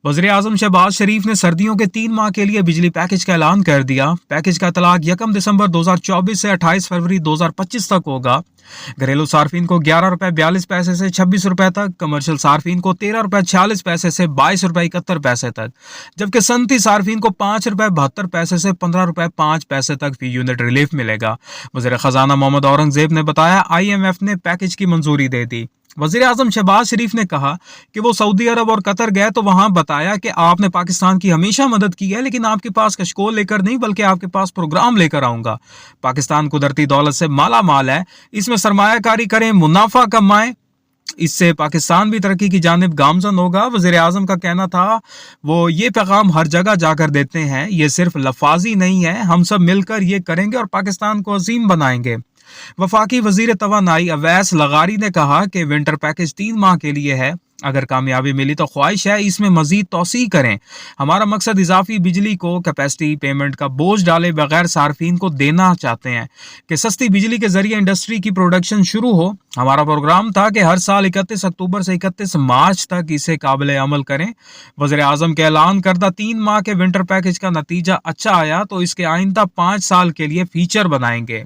वज़ीर आज़म शहबाज शरीफ ने सर्दियों के 3 माह के लिए बिजली पैकेज का ऐलान कर दिया। पैकेज का इतलाक 1 दिसंबर 2024 से 28 फरवरी 2025 तक होगा। घरेलू सार्फिन को 11 रुपये 42 पैसे से 26 रुपये तक, कमर्शियल सार्फिन को 13 रुपये 46 पैसे से 22 रुपये 71 पैसे तक, जबकि सनती सार्फिन को 5 रुपये 72 पैसे से 15 रुपये 5 पैसे तक फी यूनिट रिलीफ मिलेगा। वज़ीर ख़जाना मोहम्मद औरंगज़ेब ने बताया, IMF ने पैकेज की मंजूरी दे दी। वज़ीर आज़म शहबाज शरीफ ने कहा कि वो सऊदी अरब और कतर गए तो वहां बताया कि आपने पाकिस्तान की हमेशा मदद की है, लेकिन आपके पास कशकोल लेकर नहीं बल्कि आपके पास प्रोग्राम लेकर आऊंगा। पाकिस्तान कुदरती दौलत से माला माल है, इसमें सरमायाकारी करें, मुनाफा कमाएं, इससे पाकिस्तान भी तरक्की की जानिब गामजन होगा। वज़ीर आज़म का कहना था, वो ये पैगाम हर जगह जाकर देते हैं, ये सिर्फ लफाजी नहीं है, हम सब मिलकर ये करेंगे और पाकिस्तान को अजीम बनाएंगे। वफाकी वजीर तवानाई अवैस लगारी ने कहा कि विंटर पैकेज 3 माह के लिए है, अगर कामयाबी मिली तो ख्वाहिश है इसमें मजीद तोसी करें। हमारा मकसद इजाफी बिजली को कैपेसिटी पेमेंट का बोझ डाले बगैर सार्फिन को देना चाहते हैं कि सस्ती बिजली के जरिए इंडस्ट्री की प्रोडक्शन शुरू हो। हमारा प्रोग्राम था कि हर साल 31 अक्टूबर से 31 मार्च तक इसे काबिल अमल करें। वज़ीर आज़म के ऐलान करदा 3 माह के विंटर पैकेज का नतीजा अच्छा आया तो इसके आइंदा 5 साल के लिए फीचर बनाएंगे।